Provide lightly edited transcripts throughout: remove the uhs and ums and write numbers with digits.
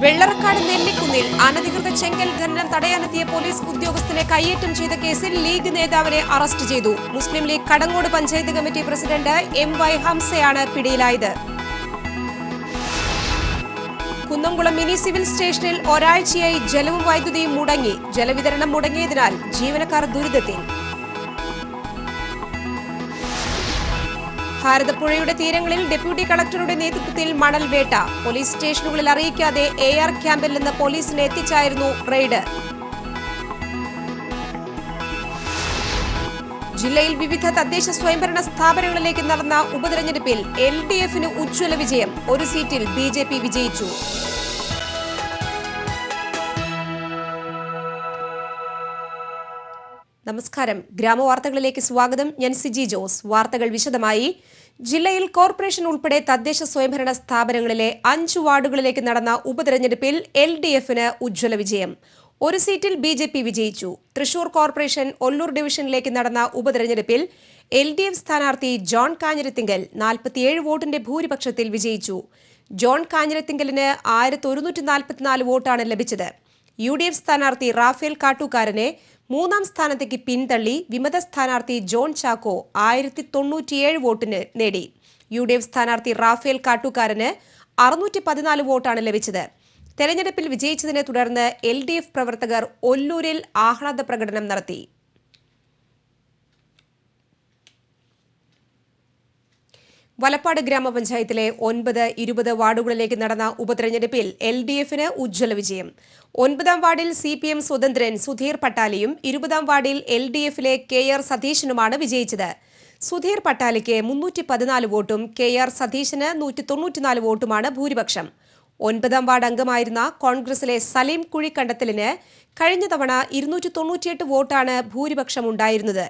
വെള്ളറക്കാട് നെല്ലിക്കുന്നിൽ അനധികൃത ചെങ്കൽ ഖനനം തടയാനെത്തിയ പോലീസ് ഉദ്യോഗസ്ഥനെ കയ്യേറ്റം ചെയ്ത കേസിൽ ലീഗ് നേതാവിനെ അറസ്റ്റ് ചെയ്തു. Muslim League Kadangode panchayat committee president MY ഹംസയാണ് പിടിയിലായത്. കുന്നംകുളം മിനി സിവിൽ സ്റ്റേഷനിൽ ഒരാഴ്ചയായി ജലവും വൈദ്യുതിയും മുടങ്ങി. ജലവിതരണം മുടങ്ങിയതിനാൽ ജീവനക്കാർ ദുരിതത്തിൽ. ഭാരതപ്പുഴയുടെ തീരങ്ങളിൽ ഡെപ്യൂട്ടി കളക്ടറുടെ നേതൃത്വത്തിൽ മണൽ വേട്ട. പോലീസ് സ്റ്റേഷനുകളിൽ അറിയിക്കാതെ AR ക്യാമ്പിൽ നിന്ന് പോലീസിനെ എത്തിച്ചായിരുന്നു റെയ്ഡ്. ജില്ലയിൽ വിവിധ തദ്ദേശ സ്വയംഭരണ സ്ഥാപനങ്ങളിലേക്ക് നടന്ന ഉപതെരഞ്ഞെടുപ്പിൽ LDF-ന് ഉജ്ജ്വല വിജയം. ഒരു സീറ്റിൽ BJP വിജയിച്ചു. നമസ്കാരം, ഗ്രാമവാർത്തകളിലേക്ക് സ്വാഗതം. ഞാൻ സിജി ജോസ്. വാർത്തകൾ വിശദമായി. ജില്ലയിൽ കോർപ്പറേഷൻ ഉൾപ്പെടെ തദ്ദേശ സ്വയംഭരണ സ്ഥാപനങ്ങളിലെ 5 വാർഡുകളിലേക്ക് നടന്ന ഉപതെരഞ്ഞെടുപ്പിൽ LDF-ന് ഉജ്ജ്വല വിജയം. ഒരു സീറ്റിൽ BJP വിജയിച്ചു. തൃശൂർ കോർപ്പറേഷൻ ഒല്ലൂർ ഡിവിഷനിലേക്ക് നടന്ന ഉപതെരഞ്ഞെടുപ്പിൽ LDF സ്ഥാനാർത്ഥി ജോൺ കാഞ്ഞിരത്തിങ്കൽ 47 വോട്ടിന്റെ ഭൂരിപക്ഷത്തിൽ വിജയിച്ചു. ജോൺ കാഞ്ഞിരത്തിങ്കലിന് 1144 വോട്ടാണ് ലഭിച്ചത്. UDF സ്ഥാനാർത്ഥി റാഫേൽ കാട്ടൂക്കാരനെ 3-ാം സ്ഥാനത്തേക്ക് പിന്തള്ളി വിമത സ്ഥാനാർത്ഥി ജോൺ ചാക്കോ 1097 വോട്ടിന് നേടി. UDF സ്ഥാനാർത്ഥി റാഫേൽ കാട്ടൂക്കാരന് 614 വോട്ടാണ് ലഭിച്ചത്. തെരഞ്ഞെടുപ്പിൽ വിജയിച്ചതിനെ തുടർന്ന് LDF പ്രവർത്തകർ ഒല്ലൂരിൽ ആഹ്ലാദ പ്രകടനം നടത്തി. വലപ്പാട് ഗ്രാമപഞ്ചായത്തിലെ 9, 20 വാർഡുകളിലേക്ക് നടന്ന ഉപതെരഞ്ഞെടുപ്പിൽ LDF-ന് ഉജ്ജ്വല വിജയം. 9-ാം വാർഡിൽ CPM സ്വതന്ത്രൻ സുധീർ പട്ടാലിയും 20-ാം വാർഡിൽ LDF-ലെ KR സതീശനുമാണ് വിജയിച്ചത്. സുധീർ പട്ടാലിക്ക് 314 വോട്ടും KR സതീശന് 194 വോട്ടുമാണ് ഭൂരിപക്ഷം. 9-ാം വാർഡ് അംഗമായിരുന്ന കോൺഗ്രസിലെ സലീം കുഴിക്കണ്ടത്തിലിന് കഴിഞ്ഞ തവണ 298 വോട്ടാണ് ഭൂരിപക്ഷമുണ്ടായിരുന്നത്.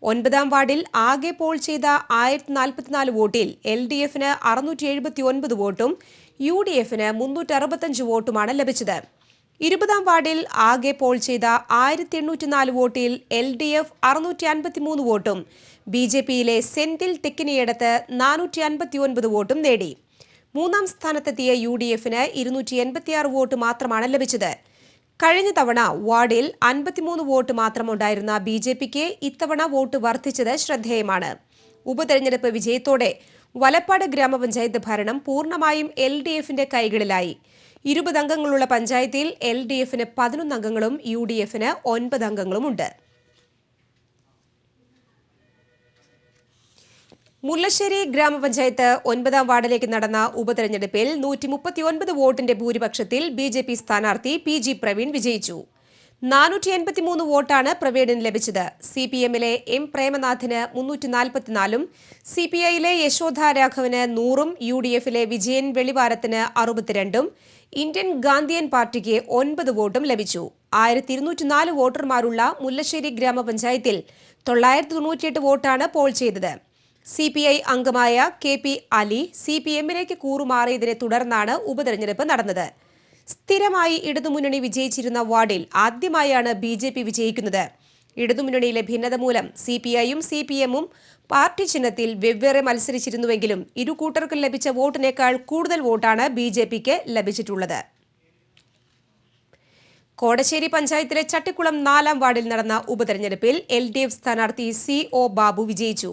9-ാം വാർഡിൽ ആകെ പോൾ ചെയ്ത 1044 വോട്ടിൽ LDF-ന് 679 വോട്ടും UDF-ന് 365 വോട്ടുമാണ് ലഭിച്ചത്. 20-ാം വാർഡിൽ ആകെ പോൾ ചെയ്ത 1804 വോട്ടിൽ LDF 653 വോട്ടും BJP-യിലെ സെന്തിൽ തെക്കിനിയടത്ത് 459 വോട്ടും നേടി. 3-ാം സ്ഥാനത്തെത്തിയ UDF-ന് 286 വോട്ട് മാത്രമാണ് ലഭിച്ചത്. കഴിഞ്ഞ തവണ വാർഡിൽ 53 വോട്ട് മാത്രമുണ്ടായിരുന്ന BJP-ക്ക് ഇത്തവണ വോട്ട് വർദ്ധിച്ചത് ശ്രദ്ധേയമാണ്. ഉപതെരഞ്ഞെടുപ്പ് വിജയത്തോടെ വലപ്പാട് ഗ്രാമപഞ്ചായത്ത് ഭരണം പൂർണ്ണമായും LDF-ന്റെ കൈകളിലായി. 20 അംഗങ്ങളുള്ള പഞ്ചായത്തിൽ LDF-ന് 11 അംഗങ്ങളും UDF-ന് 9 അംഗങ്ങളുമുണ്ട്. മുല്ലശ്ശേരി ഗ്രാമപഞ്ചായത്ത് 9-ാം വാർഡിലേക്ക് നടന്ന ഉപതെരഞ്ഞെടുപ്പിൽ 139 വോട്ടിന്റെ ഭൂരിപക്ഷത്തിൽ BJP സ്ഥാനാർത്ഥി PG പ്രവീൺ വിജയിച്ചു. 483 വോട്ടാണ് പ്രവീണിന് ലഭിച്ചത്. CPM-ലെ M പ്രേമനാഥിന് 344ഉം CPI-ലെ യശോധ രാഘവന് 100ഉം UDF-ലെ വിജയൻ വെളിവാരത്തിന് 62ഉം ഇന്ത്യൻ ഗാന്ധിയൻ പാർട്ടിക്ക് 9 വോട്ടും ലഭിച്ചു. 1204 വോട്ടർമാരുള്ള മുല്ലശ്ശേരി ഗ്രാമപഞ്ചായത്തിൽ 998 വോട്ടാണ് പോൾ ചെയ്തത്. CPI അംഗമായ KP അലി CPM-ലേക്ക് കൂറുമാറിയതിനെ തുടർന്നാണ് ഉപതെരഞ്ഞെടുപ്പ് നടന്നത്. സ്ഥിരമായി ഇടതുമുന്നണി വിജയിച്ചിരുന്ന വാർഡിൽ ആദ്യമായാണ് BJP വിജയിക്കുന്നത്. ഇടതുമുന്നണിയിലെ ഭിന്നത മൂലം CPI-യും CPM-ഉം പാർട്ടി ചിഹ്നത്തിൽ വെവ്വേറെ മത്സരിച്ചിരുന്നുവെങ്കിലും ഇരു കൂട്ടർക്കും ലഭിച്ച വോട്ടിനേക്കാൾ കൂടുതൽ വോട്ടാണ് BJP-ക്ക് ലഭിച്ചിട്ടുള്ളത്. കോടശ്ശേരി പഞ്ചായത്തിലെ ചട്ടിക്കുളം 4-ാം വാർഡിൽ നടന്ന ഉപതെരഞ്ഞെടുപ്പിൽ LDF സ്ഥാനാർത്ഥി CO ബാബു വിജയിച്ചു.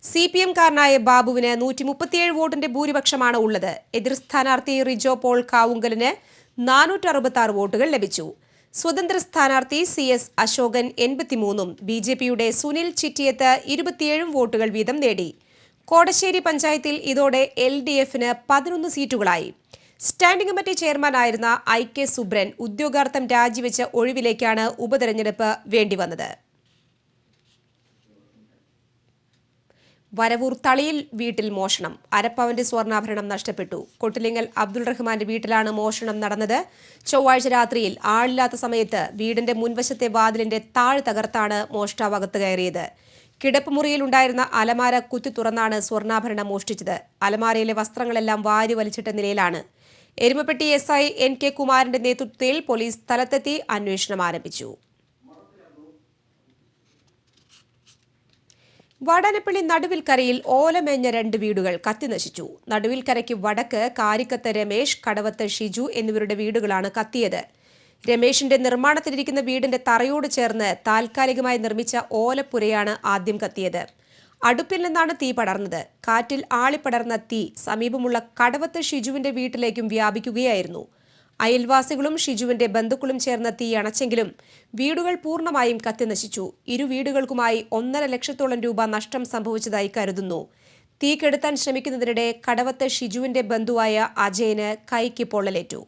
CPM-കാരനായ ബാബുവിന് 137 വോട്ടിന്റെ ഭൂരിപക്ഷമാണ് ഉള്ളത്. എതിർ സ്ഥാനാർത്ഥി റിജോ പോൾ കാവുങ്കലിന് 466 വോട്ടുകൾ ലഭിച്ചു. സ്വതന്ത്ര സ്ഥാനാർത്ഥി CS അശോകൻ 83ഉം BJP-യുടെ സുനിൽ ചിറ്റിയത്ത് 27 വോട്ടുകൾ വീതം നേടി. കോടശ്ശേരി പഞ്ചായത്തിൽ ഇതോടെ LDF-ന് 11 സീറ്റുകളായി. സ്റ്റാൻഡിംഗ് കമ്മിറ്റി ചെയർമാനായിരുന്ന IK സുബ്രൻ ഉദ്യോഗാർത്ഥം രാജിവെച്ച ഒഴിവിലേക്കാണ് ഉപതെരഞ്ഞെടുപ്പ് വേണ്ടിവന്നത്. വരവൂർ തളിയിൽ വീട്ടിൽ മോഷണം. അരപ്പവന്റെ സ്വർണ്ണാഭരണം നഷ്ടപ്പെട്ടു. കൊട്ടിലിങ്ങൽ അബ്ദുൾ റഹ്മാന്റെ വീട്ടിലാണ് മോഷണം നടന്നത്. ചൊവ്വാഴ്ച രാത്രിയിൽ ആളില്ലാത്ത സമയത്ത് വീടിന്റെ മുൻവശത്തെ വാതിലിന്റെ താഴ് തകർത്താണ് മോഷ്ടാവ് അകത്ത് കയറിയത്. കിടപ്പുമുറിയിലുണ്ടായിരുന്ന അലമാര കുത്തി തുറന്നാണ് സ്വർണ്ണാഭരണം മോഷ്ടിച്ചത്. അലമാരയിലെ വസ്ത്രങ്ങളെല്ലാം വാരി വലിച്ചിട്ട നിലയിലാണ്. എരുമപ്പെട്ടി SI NK കുമാരന്റെ നേതൃത്വത്തിൽ പോലീസ് സ്ഥലത്തെത്തി അന്വേഷണം ആരംഭിച്ചു. വാടാനപ്പള്ളി നടുവിൽക്കരയിൽ ഓലമേഞ്ഞ 2 വീടുകൾ കത്തിനശിച്ചു. നടുവിൽക്കരയ്ക്ക് വടക്ക് കാരിക്കത്ത് രമേശ്, കടവത്ത് ഷിജു എന്നിവരുടെ വീടുകളാണ് കത്തിയത്. രമേശിന്റെ നിർമ്മാണത്തിലിരിക്കുന്ന വീടിന്റെ തറയോട് ചേർന്ന് താൽക്കാലികമായി നിർമ്മിച്ച ഓലപ്പുരയാണ് ആദ്യം കത്തിയത്. അടുപ്പിൽ നിന്നാണ് തീ പടർന്നത്. കാറ്റിൽ ആളിപ്പടർന്ന തീ സമീപമുള്ള കടവത്ത് ഷിജുവിന്റെ വീട്ടിലേക്കും വ്യാപിക്കുകയായിരുന്നു. അയൽവാസികളും ഷിജുവിന്റെ ബന്ധുക്കളും ചേർന്ന് തീ അണച്ചെങ്കിലും വീടുകൾ പൂർണ്ണമായും കത്തിനശിച്ചു. ഇരു വീടുകൾക്കുമായി 1.5 ലക്ഷത്തോളം രൂപ നഷ്ടം സംഭവിച്ചതായി കരുതുന്നു. തീ കെടുത്താൻ ശ്രമിക്കുന്നതിനിടെ കടവത്ത് ഷിജുവിന്റെ ബന്ധുവായ അജയന് കൈക്ക് പൊള്ളലേറ്റു.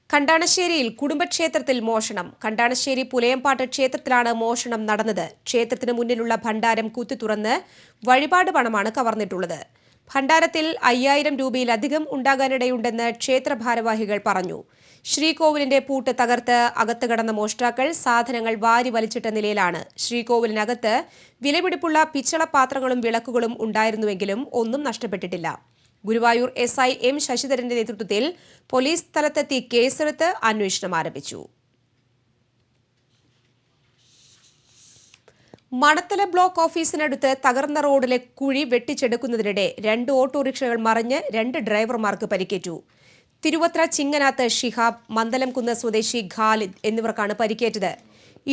കണ്ടാണശ്ശേരിയിൽ കുടുംബക്ഷേത്രത്തിൽ മോഷണം. കണ്ടാണശ്ശേരി പുലയംപാട്ട് ക്ഷേത്രത്തിലാണ് മോഷണം നടന്നത്. ക്ഷേത്രത്തിന് മുന്നിലുള്ള ഭണ്ഡാരം കുത്തി തുറന്ന് വഴിപാട് പണമാണ് കവർന്നിട്ടുള്ളത്. ഭണ്ഡാരത്തിൽ 5000 രൂപയിലധികം ഉണ്ടാകാനിടയുണ്ടെന്ന് ക്ഷേത്ര ഭാരവാഹികൾ പറഞ്ഞു. ശ്രീകോവിലിന്റെ പൂട്ട് തകർത്ത് അകത്ത് കടന്ന മോഷ്ടാക്കൾ സാധനങ്ങൾ വാരി വലിച്ചിട്ട നിലയിലാണ്. ശ്രീകോവിലിനകത്ത് വിലപിടിപ്പുള്ള പിച്ചള പാത്രങ്ങളും വിളക്കുകളും ഉണ്ടായിരുന്നുവെങ്കിലും ഒന്നും നഷ്ടപ്പെട്ടിട്ടില്ല. ഗുരുവായൂർ SI M ശശിധരന്റെ നേതൃത്വത്തിൽ പോലീസ് സ്ഥലത്തെത്തി കേസെടുത്ത് അന്വേഷണം ആരംഭിച്ചു. മണത്തല ബ്ലോക്ക് ഓഫീസിനടുത്ത് തകർന്ന റോഡിലെ കുഴി വെട്ടിച്ചെടുക്കുന്നതിനിടെ 2 ഓട്ടോറിക്ഷകൾ മറിഞ്ഞ് 2 ഡ്രൈവർമാർക്ക് പരിക്കേറ്റു. തിരുവത്ര ചിങ്ങനാത്ത് ഷിഹാബ്, മന്ദലംകുന്ന് സ്വദേശി ഖാലിദ് എന്നിവർക്കാണ് പരിക്കേറ്റത്.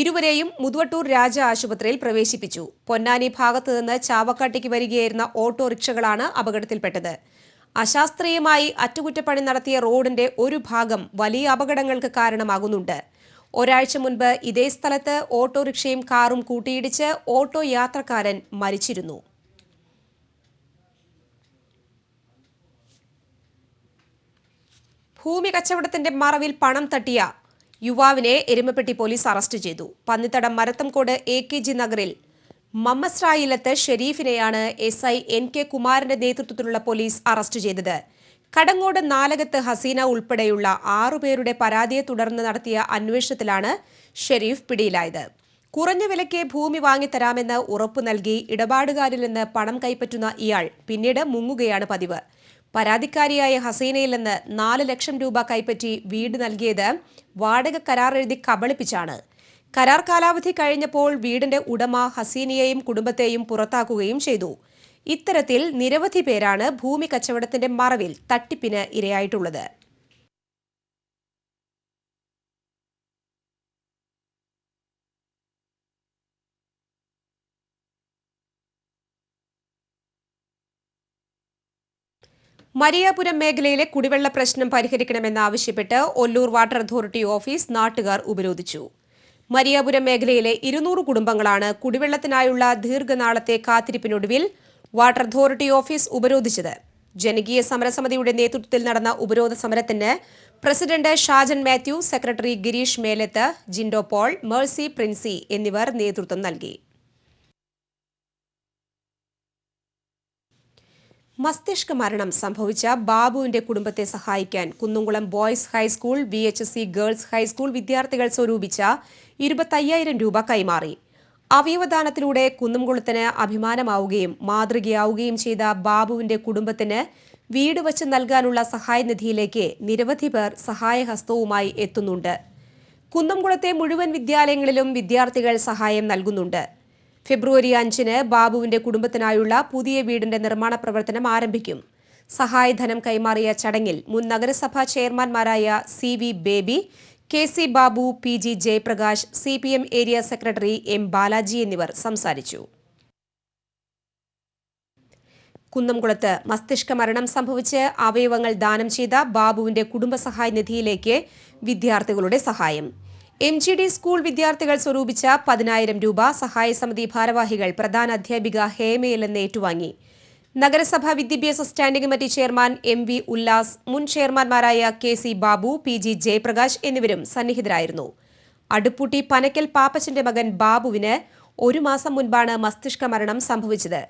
ഇരുവരെയും മുതുവട്ടൂർ രാജ ആശുപത്രിയിൽ പ്രവേശിപ്പിച്ചു. പൊന്നാനി ഭാഗത്ത് നിന്ന് ചാവക്കാട്ടേക്ക് വരികയായിരുന്ന ഓട്ടോറിക്ഷകളാണ് അപകടത്തിൽപ്പെട്ടത്. അശാസ്ത്രീയമായി അറ്റകുറ്റപ്പണി നടത്തിയ റോഡിന്റെ ഒരു ഭാഗം വലിയ അപകടങ്ങൾക്ക് കാരണമാകുന്നുണ്ട്. ഒരാഴ്ച മുൻപ് ഇതേ സ്ഥലത്ത് ഓട്ടോറിക്ഷയും കാറും കൂട്ടിയിടിച്ച് ഓട്ടോ യാത്രക്കാരൻ മരിച്ചിരുന്നു. ഭൂമി കച്ചവടത്തിന്റെ മറവിൽ പണം തട്ടിയ യുവാവിനെ എരുമപ്പെട്ടി പോലീസ് അറസ്റ്റ് ചെയ്തു. പന്നിത്തടം മരത്തംകോട് AKG നഗറിൽ മമ്മസ്രായിലത്ത് ഷെരീഫിനെയാണ് SI NK കുമാരന്റെ നേതൃത്വത്തിലുള്ള പോലീസ് അറസ്റ്റ് ചെയ്തത്. കടങ്ങോട് നാലകത്ത് ഹസീന ഉൾപ്പെടെയുള്ള 6 പേരുടെ പരാതിയെ തുടർന്ന് നടത്തിയ അന്വേഷണത്തിലാണ് ഷെരീഫ് പിടിയിലായത്. കുറഞ്ഞ വിലയ്ക്ക് ഭൂമി വാങ്ങിത്തരാമെന്ന് ഉറപ്പു നൽകി ഇടപാടുകാരിൽ നിന്ന് പണം കൈപ്പറ്റുന്ന ഇയാൾ പിന്നീട് മുങ്ങുകയാണ് പതിവ്. പരാതിക്കാരിയായ ഹസീനയിൽ നിന്ന് 4 ലക്ഷം രൂപ കൈപ്പറ്റി വീട് നൽകിയത് വാടക കരാർ എഴുതി കബളിപ്പിച്ചാണ്. കരാർ കാലാവധി കഴിഞ്ഞപ്പോൾ വീടിന്റെ ഉടമ ഹസീനയെയും കുടുംബത്തെയും പുറത്താക്കുകയും ചെയ്തു. ഇത്തരത്തിൽ നിരവധി പേരാണ് ഭൂമി കച്ചവടത്തിന്റെ മറവിൽ തട്ടിപ്പിന് ഇരയായിട്ടുള്ളത്. മരിയാപുരം മേഖലയിലെ കുടിവെള്ള പ്രശ്നം പരിഹരിക്കണമെന്നാവശ്യപ്പെട്ട് ഒല്ലൂർ വാട്ടർ അതോറിറ്റി ഓഫീസ് നാട്ടുകാർ ഉപരോധിച്ചു. മരിയാപുരം മേഖലയിലെ 200 കുടുംബങ്ങളാണ് കുടിവെള്ളത്തിനായുള്ള ദീർഘനാളത്തെ കാത്തിരിപ്പിനൊടുവിൽ വാട്ടർ അതോറിറ്റി ഓഫീസ് ഉപരോധിച്ചത്. ജനകീയ സമരസമിതിയുടെ നേതൃത്വത്തിൽ നടന്ന ഉപരോധ സമരത്തിന് പ്രസിഡന്റ് ഷാജൻ മാത്യു, സെക്രട്ടറി ഗിരീഷ് മേലത്ത്, ജിൻഡോ പോൾ, മേഴ്സി പ്രിൻസി എന്നിവർ നേതൃത്വം നൽകി. മസ്തിഷ്ക മരണം സംഭവിച്ച ബാബുവിന്റെ കുടുംബത്തെ സഹായിക്കാൻ Kunnamkulam boys high school, VHSC girls high school വിദ്യാർത്ഥികൾ സ്വരൂപിച്ച 25,000 രൂപ കൈമാറി. അവയവദാനത്തിലൂടെ കുന്നംകുളത്തിന് അഭിമാനമാവുകയും മാതൃകയാവുകയും ചെയ്ത ബാബുവിന്റെ കുടുംബത്തിന് വീട് വച്ച് നൽകാനുള്ള സഹായനിധിയിലേക്ക് നിരവധി പേർ സഹായഹസ്തവുമായി എത്തുന്നുണ്ട്. കുന്നംകുളത്തെ മുഴുവൻ വിദ്യാലയങ്ങളിലും വിദ്യാർത്ഥികൾ സഹായം നൽകുന്നുണ്ട്. ഫെബ്രുവരി 5-ന് ബാബുവിന്റെ കുടുംബത്തിനായുള്ള പുതിയ വീടിന്റെ നിർമ്മാണ പ്രവർത്തനം ആരംഭിക്കും. സഹായധനം കൈമാറിയ ചടങ്ങിൽ മുൻ നഗരസഭാ ചെയർമാൻമാരായ CV baby, KC Babu, PG Jayaprakash, CPM area secretary M Balaji എന്നിവർ സംസാരിച്ചു. കുന്നംകുളത്ത് മസ്തിഷ്ക മരണം സംഭവിച്ച് അവയവങ്ങൾ ദാനം ചെയ്ത ബാബുവിന്റെ കുടുംബസഹായ നിധിയിലേക്ക് വിദ്യാർത്ഥികളുടെ സഹായം. MGD സ്കൂൾ വിദ്യാർത്ഥികൾ സ്വരൂപിച്ച 10,000 രൂപ സഹായസമിതി ഭാരവാഹികൾ പ്രധാന അധ്യാപിക ഹേമയിൽ നിന്ന് ഏറ്റുവാങ്ങി. നഗരസഭാ വിദ്യാഭ്യാസ standing committee chairman MV Ullas, മുൻ ചെയർമാൻമാരായ KC ബാബു, PG ജയപ്രകാശ് എന്നിവരും സന്നിഹിതരായിരുന്നു. അടുപ്പൂട്ടി പനക്കൽ പാപ്പച്ചന്റെ മകൻ ബാബുവിന് 1 മാസം മുൻപാണ് മസ്തിഷ്ക മരണം സംഭവിച്ചത്.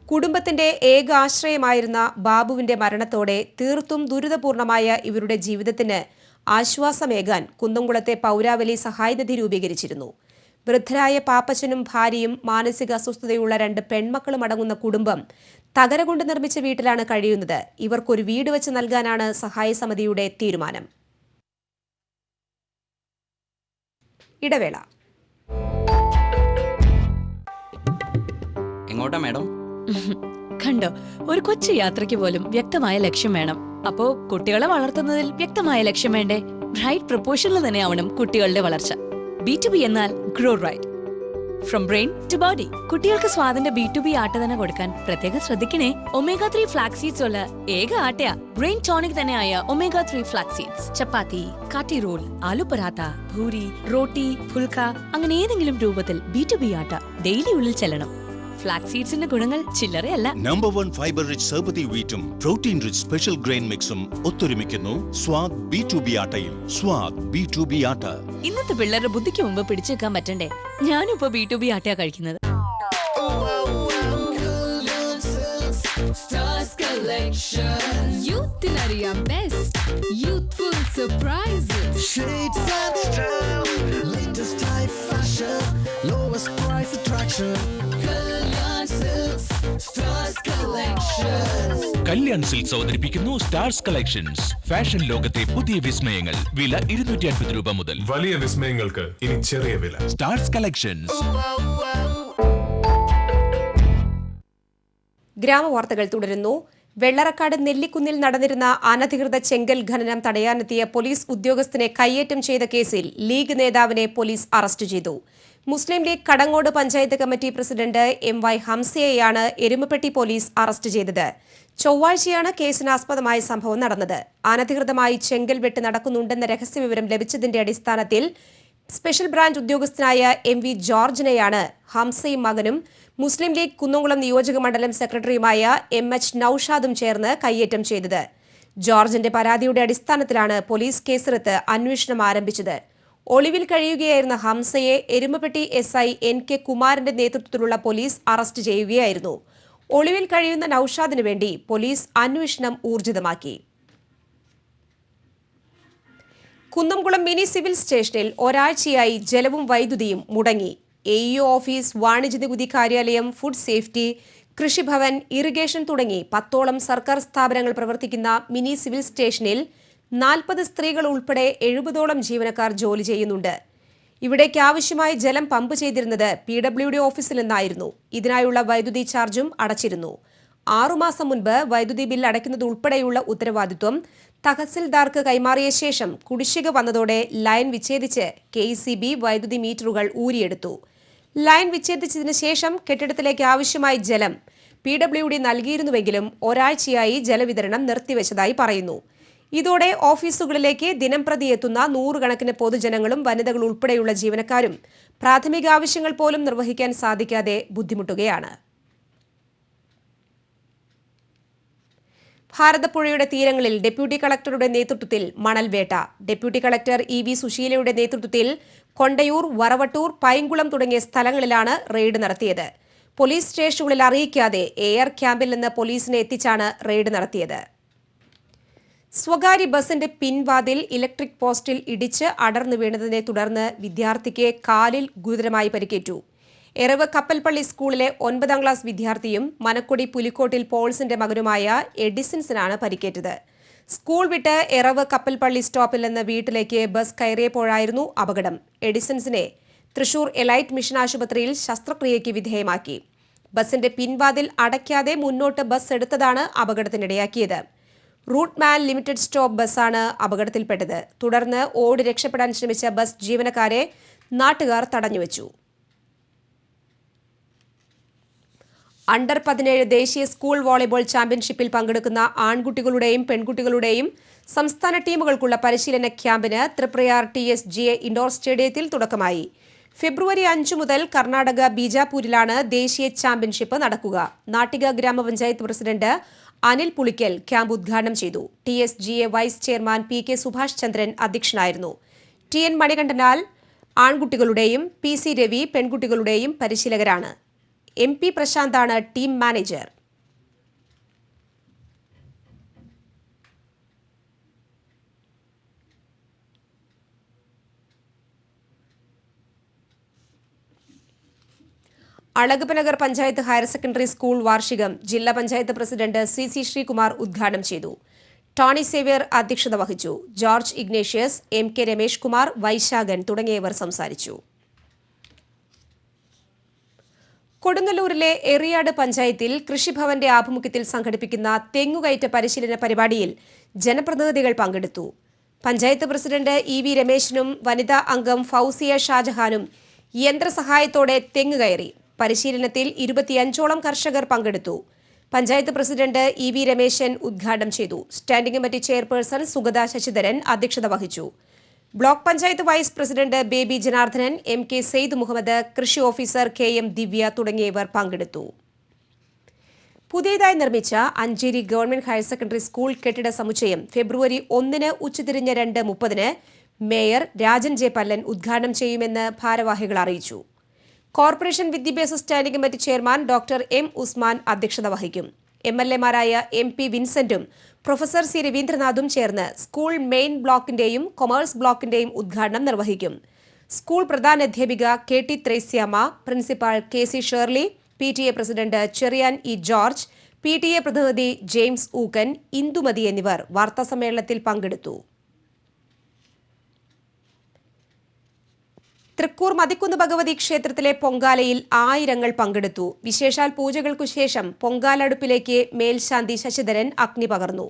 കുടുംബത്തിന്റെ ഏക ആശ്രയമായിരുന്ന ബാബുവിന്റെ മരണത്തോടെ തീർത്തും ദുരിതപൂർണമായ ഇവരുടെ ജീവിതത്തിന് ആശ്വാസമേകാൻ കുന്നംകുളത്തെ പൗരാവലി സഹായനിധി രൂപീകരിച്ചിരുന്നു. വൃദ്ധരായ പാപ്പച്ചനും ഭാര്യയും മാനസിക അസ്വസ്ഥതയുള്ള 2 പെൺമക്കളും അടങ്ങുന്ന കുടുംബം തകരകൊണ്ട് നിർമ്മിച്ച വീട്ടിലാണ് കഴിയുന്നത്. ഇവർക്കൊരു വീട് വെച്ച് നൽകാനാണ് സഹായസമിതിയുടെ തീരുമാനം. ഇടവേള. എങ്ങോട്ടാ മാഡം? കണ്ടോ, ഒരു കൊച്ചു യാത്രയ്ക്ക് പോലും വ്യക്തമായ ലക്ഷ്യം വേണം. അപ്പോ കുട്ടികളെ വളർത്തുന്നതിൽ വ്യക്തമായ ലക്ഷ്യം വേണ്ടേ? റൈറ്റ് പ്രൊപ്പോർഷനിൽ തന്നെ ആവണം കുട്ടികളുടെ വളർച്ച. B2B എന്നാൽ grow right, from brain to body. കുട്ടികൾക്ക് സ്വാദിന്റെ B2B ആട്ട തന്നെ കൊടുക്കാൻ പ്രത്യേകം ശ്രദ്ധിക്കണേ. omega-3 ഫ്ലാക്സ് സീഡ്സ് ഉള്ള ഏക ആട്ടയാ ബ്രെയിൻ ടോണിക് തന്നെയായ omega-3 ഫ്ലാക്സ് സീഡ്സ്. ചപ്പാത്തി, കാട്ടി റോൾ, ആലു പറാത്ത, ഭൂരി, റോട്ടി, ഫുൽക്ക, അങ്ങനെ ഏതെങ്കിലും രൂപത്തിൽ B2B ആട്ട ഡെയിലി ഉള്ളിൽ ചെല്ലണം. ഫ്ലാക്സ് സീഡ്സിന്റെ ഗുണങ്ങൾ ചില്ലറയല്ല. നമ്പർ 1 ഫൈബർ റിച്ച് സർബത്തി വീറ്റും പ്രോട്ടീൻ റിച്ച് സ്പെഷ്യൽ ഗ്രെയിൻ മിക്സും ഒത്തൊരുമിക്കുന്നു സ്വാദ് B2B ആട്ടയിൽ. സ്വാദ് B2B ആട്ട. ഇന്നത്തെ പിള്ളേരുടെ ബുദ്ധിക്ക് മുമ്പ് പിടിച്ചു വെക്കാൻ പറ്റണ്ടേ? ഞാനും ഇപ്പൊ B2B ആട്ടയാ കഴിക്കുന്നത്. Stars Collection. Youthനറിയാം best. Youthful surprises. Shades and style, latest high fashion, lowest price attraction. Kalyan Silks. Stars Collection. Kalyan silks അവതരിപ്പിക്കുന്നു സ്റ്റാർസ് കളക്ഷൻസ്. ഫാഷൻ ലോകത്തെ പുതിയ വിസ്മയങ്ങൾ. വില 250 രൂപ മുതൽ. വലിയ വിസ്മയങ്ങൾക്ക് ഇനി ചെറിയ വില. Stars collections. ഗ്രാമവാർത്തകൾ തുടരുന്നു. വെള്ളറക്കാട് നെല്ലിക്കുന്നിൽ നടന്നിരുന്ന അനധികൃത ചെങ്കൽ ഖനനം തടയാനെത്തിയ പോലീസ് ഉദ്യോഗസ്ഥനെ കയ്യേറ്റം ചെയ്ത കേസിൽ ലീഗ് നേതാവിനെ പോലീസ് അറസ്റ്റ് ചെയ്തു. Muslim League Kadangode panchayat committee president MY ഹംസയെയാണ് എരുമപ്പെട്ടി പോലീസ് അറസ്റ്റ് ചെയ്തത്. ചൊവ്വാഴ്ചയാണ് കേസിനാസ്പദമായ സംഭവം നടന്നത്. അനധികൃതമായി ചെങ്കൽ വെട്ട് നടക്കുന്നുണ്ടെന്ന രഹസ്യവിവരം ലഭിച്ചതിന്റെ അടിസ്ഥാനത്തിൽ സ്പെഷ്യൽ ബ്രാഞ്ച് ഉദ്യോഗസ്ഥനായ MV ജോർജിനെയാണ് ഹംസയും മകനും മുസ്ലിം ലീഗ് കുന്നംകുളം നിയോജക മണ്ഡലം സെക്രട്ടറിയുമായ MH നൌഷാദും ചേർന്ന് കയ്യേറ്റം ചെയ്തത്. ജോർജിന്റെ പരാതിയുടെ അടിസ്ഥാനത്തിലാണ് പോലീസ് കേസെടുത്ത് അന്വേഷണം ആരംഭിച്ചത്. ഒളിവിൽ കഴിയുകയായിരുന്ന ഹംസയെ എരുമപ്പെട്ടി SI NK കുമാരന്റെ നേതൃത്വത്തിലുള്ള പോലീസ് അറസ്റ്റ് ചെയ്യുകയായിരുന്നു. ഒളിവിൽ കഴിയുന്ന നൌഷാദിനു വേണ്ടി പോലീസ് അന്വേഷണം ഊർജിതമാക്കി. കുന്നംകുളം മിനി സിവിൽ സ്റ്റേഷനിൽ ഒരാഴ്ചയായി ജലവും വൈദ്യുതിയും മുടങ്ങി. AEO ഓഫീസ്, വാണിജ്യ നികുതി കാര്യാലയം, ഫുഡ് സേഫ്റ്റി, കൃഷിഭവൻ, ഇറിഗേഷൻ തുടങ്ങി 10ഓളം സർക്കാർ സ്ഥാപനങ്ങൾ പ്രവർത്തിക്കുന്ന മിനി സിവിൽ സ്റ്റേഷനിൽ 40 സ്ത്രീകൾ ഉൾപ്പെടെ 70ഓളം ജീവനക്കാർ ജോലി ചെയ്യുന്നുണ്ട്. ഇവിടേക്ക് ആവശ്യമായ ജലം പമ്പ് ചെയ്തിരുന്നത് PWD ഓഫീസിൽ നിന്നായിരുന്നു. ഇതിനായുള്ള വൈദ്യുതി ചാർജും അടച്ചിരുന്നു. 6 മാസം മുൻപ് വൈദ്യുതി ബിൽ അടയ്ക്കുന്നത് ഉൾപ്പെടെയുള്ള ഉത്തരവാദിത്വം തഹസിൽദാർക്ക് കൈമാറിയ ശേഷം കുടിശ്ശിക വന്നതോടെ ലൈൻ വിച്ഛേദിച്ച് KECB വൈദ്യുതി മീറ്ററുകൾ ഊരിയെടുത്തു. ലൈൻ വിച്ഛേദിച്ചതിന് ശേഷം കെട്ടിടത്തിലേക്ക് ആവശ്യമായ ജലം PWD നൽകിയിരുന്നുവെങ്കിലും ഒരാഴ്ചയായി ജലവിതരണം നിർത്തിവെച്ചതായി പറയുന്നു. ഇതോടെ ഓഫീസുകളിലേക്ക് ദിനംപ്രതി എത്തുന്ന 100 കണക്കിന് പൊതുജനങ്ങളും വനിതകൾ ഉൾപ്പെടെയുള്ള ജീവനക്കാരും പ്രാഥമിക ആവശ്യങ്ങൾ പോലും നിർവഹിക്കാൻ സാധിക്കാതെ ബുദ്ധിമുട്ടുകയാണ്. ഭാരതപ്പുഴയുടെ തീരങ്ങളിൽ ഡെപ്യൂട്ടി കളക്ടറുടെ നേതൃത്വത്തിൽ മണൽവേട്ട. ഡെപ്യൂട്ടി കളക്ടർ EV സുശീലയുടെ നേതൃത്വത്തിൽ കൊണ്ടയൂർ, വറവട്ടൂർ, പൈങ്കുളം തുടങ്ങിയ സ്ഥലങ്ങളിലാണ് റെയ്ഡ് നടത്തിയത്. പോലീസ് സ്റ്റേഷനുകളിൽ അറിയിക്കാതെ എയർ ക്യാമ്പിൽ നിന്ന് പോലീസിനെ എത്തിച്ചാണ് റെയ്ഡ് നടത്തിയത്. സ്വകാര്യ ബസിന്റെ പിൻവാതിൽ ഇലക്ട്രിക് പോസ്റ്റിൽ ഇടിച്ച് അടർന്നു വീണതിനെ തുടർന്ന് വിദ്യാർത്ഥിക്ക് കാലിൽ ഗുരുതരമായി പരിക്കേറ്റു. എറവ് കപ്പൽപ്പള്ളി സ്കൂളിലെ 9ാം ക്ലാസ് വിദ്യാർത്ഥിയും മനക്കൊടി പുലിക്കോട്ടിൽ പോൾസിന്റെ മകനുമായ എഡിസൺസിനാണ് പരിക്കേറ്റത്. സ്കൂൾ വിട്ട് എറവ് കപ്പൽപ്പള്ളി സ്റ്റോപ്പിൽ നിന്ന് വീട്ടിലേക്ക് ബസ് കയറിയപ്പോഴായിരുന്നു അപകടം. എഡിസൺസിനെ തൃശൂർ എലൈറ്റ് മിഷൻ ആശുപത്രിയിൽ ശസ്ത്രക്രിയയ്ക്ക് വിധേയമാക്കി. ബസിന്റെ പിൻവാതിൽ അടയ്ക്കാതെ മുന്നോട്ട് ബസ് എടുത്തതാണ് അപകടത്തിനിടയാക്കിയത്. റൂട്ട് മാൻ ലിമിറ്റഡ് സ്റ്റോപ്പ് ബസ്സാണ് അപകടത്തിൽപ്പെട്ടത്. തുടർന്ന് ഓടി രക്ഷപ്പെടാൻ ശ്രമിച്ച ബസ് ജീവനക്കാരെ നാട്ടുകാർ തടഞ്ഞുവച്ചു. അണ്ടർ 17 ദേശീയ സ്കൂൾ വോളിബോൾ ചാമ്പ്യൻഷിപ്പിൽ പങ്കെടുക്കുന്ന ആൺകുട്ടികളുടെയും പെൺകുട്ടികളുടെയും സംസ്ഥാന ടീമുകൾക്കുള്ള പരിശീലന ക്യാമ്പിന് തൃപ്രയാർ TSGA ഇൻഡോർ സ്റ്റേഡിയത്തിൽ തുടക്കമായി. ഫെബ്രുവരി 5 മുതൽ കർണാടക ബീജാപൂരിലാണ് ദേശീയ ചാമ്പ്യൻഷിപ്പ് നടക്കുക. നാട്ടിക ഗ്രാമപഞ്ചായത്ത് പ്രസിഡന്റ് അനിൽ പുളിക്കൽ ക്യാമ്പ് ഉദ്ഘാടനം ചെയ്തു. TSGA vice chairman PK Subhash Chandran അധ്യക്ഷനായിരുന്നു. TN മണികണ്ഠനാൽ ആൺകുട്ടികളുടെയും PC രവി പെൺകുട്ടികളുടെയും പരിശീലകരാണ്. MP പ്രശാന്താണ് team manager. Alagappanagar panchayat higher secondary school വാർഷികം ജില്ലാ പഞ്ചായത്ത് പ്രസിഡന്റ് CC ശ്രീകുമാർ ഉദ്ഘാടനം ചെയ്തു. ടോണി സേവ്യർ അധ്യക്ഷത വഹിച്ചു. ജോർജ് ഇഗ്നേഷ്യസ്, MK രമേഷ് കുമാർ, വൈശാഖൻ തുടങ്ങിയവർ സംസാരിച്ചു. കൊടുങ്ങല്ലൂരിലെ എറിയാട് പഞ്ചായത്തിൽ കൃഷിഭവന്റെ ആഭിമുഖ്യത്തിൽ സംഘടിപ്പിക്കുന്ന തെങ്ങുകയറ്റ പരിശീലന പരിപാടിയിൽ ജനപ്രതിനിധികൾ പങ്കെടുത്തു. പഞ്ചായത്ത് പ്രസിഡന്റ് ഇ.വി. രമേശിനും വനിതാ അംഗം ഫൗസിയ ഷാജഹാനും യന്ത്രസഹായത്തോടെ തെങ്ങ് കയറി. പരിശീലനത്തിൽ 25ഓളം കർഷകർ പങ്കെടുത്തു. പഞ്ചായത്ത് പ്രസിഡന്റ് ഇ.വി. രമേശൻ ഉദ്ഘാടനം ചെയ്തു. Standing committee chairperson Sugatha Sasidharan അധ്യക്ഷത വഹിച്ചു. Block panchayat vice president Baby Janardhanan, M K. Syed Muhammad, കൃഷി ഓഫീസർ കെ.എം. ദിവ്യ തുടങ്ങിയവർ പങ്കെടുത്തു. പുതിയതായി നിർമ്മിച്ച Ancheri government higher secondary school കെട്ടിട സമുച്ചയം ഫെബ്രുവരി 1 ഉച്ചതിരിഞ്ഞ് 2:30 മേയർ രാജൻ ജെ പല്ലൻ ഉദ്ഘാടനം ചെയ്യുമെന്ന് ഭാരവാഹികൾ അറിയിച്ചു. കോർപ്പറേഷൻ വിദ്യാഭ്യാസ standing committee chairman doctor M. Usman അധ്യക്ഷത വഹിക്കും. എംഎൽഎമാരായ എം.പി. വിൻസെന്റും പ്രൊഫസർ സി. രവീന്ദ്രനാഥും ചേർന്ന് സ്കൂൾ മെയിൻ ബ്ലോക്കിന്റെയും കൊമേഴ്സ് ബ്ലോക്കിന്റെയും ഉദ്ഘാടനം നിർവഹിക്കും. സ്കൂൾ പ്രധാനാധ്യാപിക K T. Thresiamma, principal K C. Shirley, P T A. President Cheriyan E. George, P T A. പ്രതിനിധി ജെയിംസ് ഊക്കൻ, ഇന്ദുമതി എന്നിവർ വാർത്താസമ്മേളനത്തിൽ പങ്കെടുത്തു. തൃക്കൂർ മതിക്കുന്ന് ഭഗവതി ക്ഷേത്രത്തിലെ പൊങ്കാലയിൽ ആയിരങ്ങൾ പങ്കെടുത്തു. വിശേഷാൽ പൂജകൾക്കു ശേഷം പൊങ്കാലടുപ്പിലേക്ക് മേൽശാന്തി ശശിധരൻ അഗ്നി പകർന്നു.